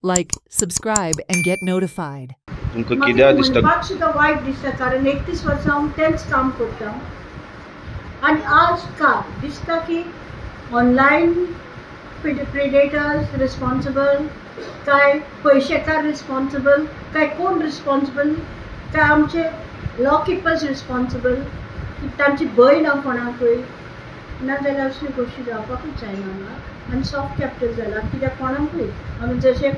Like, subscribe and get notified. तुमकां कित्याक दिसता म्हणपाक सुद्दां वायट दिसता कारण 31 वर्सां हांव तेंच काम करता आनी आज काल दिसता की ऑनलायन प्रेडेटर्स रिस्पॉन्सिबल काय पयशेकार रिस्पॉन्सिबल काय कोण रिस्पॉन्सिबल काय आमचे लॉ किपर्स रिस्पॉन्सिबल की तांची भंय ना कोणाकूय नाजाल्यार असल्यो गोश्टी जावपाकूच जायना हांगा आनी सॉफ्ट कॅपिटल जाला कित्याक कोणाकूय आमी जशें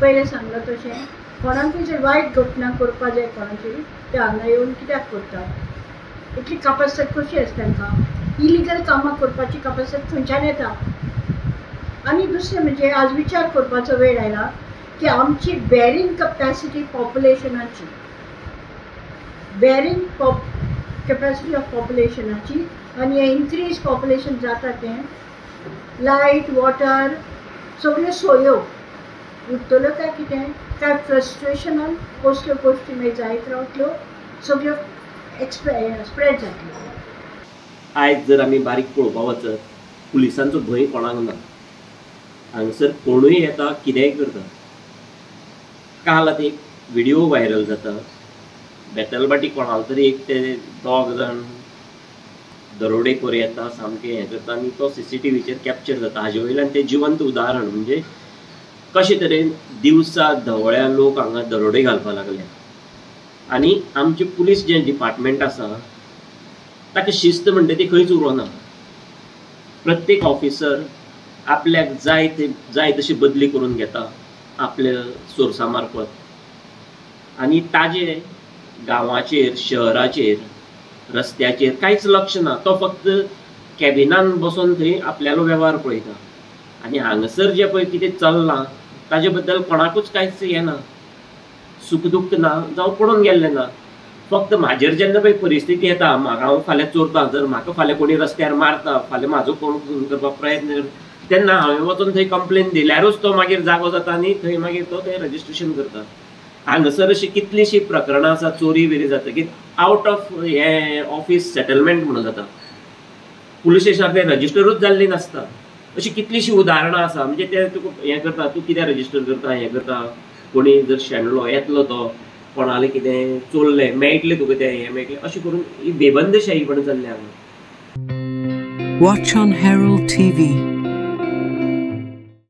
पयलें सांगलां तशें कोणाकूय जर वायट घटना करपा जाय कोणाची ते हांगा येवन कित्याक करतात इतली कॅपेसिटी कशी आसता तांकां इलिगल कामां करपाची कॅपेसिटी खंयच्यान येता आनी दुसरें म्हणजे आज विचार करपाचो वेळ आयला की आमची बेरिंग कॅपेसिटी पॉप्युलेशनाची बेरिंग कॅपेसिटी ऑफ पॉप्युलेशनाची आनी हे इन्क्रीज पॉप्युलेशन जाता तें लायट वॉटर सगळ्यो सोयो उरतल्यो काय कितें काय फ्रस्ट्रेशनान कसल्यो गोश्टी मागीर जायत रावतल्यो सगळ्यो स्प्रेड जातल्यो आयज जर आमी बारीक पळोवपा वचत पुलिसांचो भंय कोणाक ना हांगसर कोणूय येता कितेंय करता काल आतां एक व्हिडिओ व्हायरल जाता बेतलबाटी कोणालो तरी एक ते दोग जाण दरोडेखोर येता सामकें हें करता आनी तो CCTVचेर कॅप्चर जाता हाजे वयल्यान तें जिवंत उदाहरण म्हणजे कशे तरेन दिवसा धवळ्या लोक हांगा दरोडे घालपाक लागले आनी आमचे पुलीस जे डिपार्टमेंट आसा ताका शिस्त म्हणटा ती खंयच उरोना प्रत्येक ऑफिसर आपल्याक जाय तशी बदली करून घेता आपल्या सोर्सा मार्फत आनी ताजे गांवाचेर शहराचेर रस्त्याचेर कांयच लक्ष ना तो फक्त कॅबिनान बसून थंय आपल्यालो वेव्हार पळयता आनी हांगसर जे पळय कितें चल्लां ताजे बद्दल कोणाकूच कांयच हें ना सुख दुख्ख ना जावं पडून गेल्लें ना फक्त म्हाजेर जेन्ना पळय परिस्थिती येता म्हाका हांव फाल्यां चोरता जर म्हाका फाल्यां कोणी रस्त्यार मारता फाल्यां म्हाजो कोण खून करपाक प्रयत्न तेन्ना हांवें वचून थंय कंप्लेन दिल्यारूच तो मागीर जागो जाता आनी थंय मागीर तो तें रजिस्ट्रेशन करता हांगसर अशी कितलीशीं प्रकरणां आसा चोरी बिरी जाता की आवट ऑफ हे ऑफिस सेटलमेंट म्हणून जाता पुलीस स्टेशनार तें रजिस्टरूच जाल्ली नासता अशी कितलीशीं उदाहरणां आसा म्हणजे ते तुका हें करता तूं कित्याक रजिस्टर करता हें करता कोणी जर शेणलो येतलो तो कोणालें कितें चोरलें मेळटलें तुका तें हें मेळटलें अशें करून ही बेबंदशाहीपण जाल्ली हांगा. Watch on Herald TV.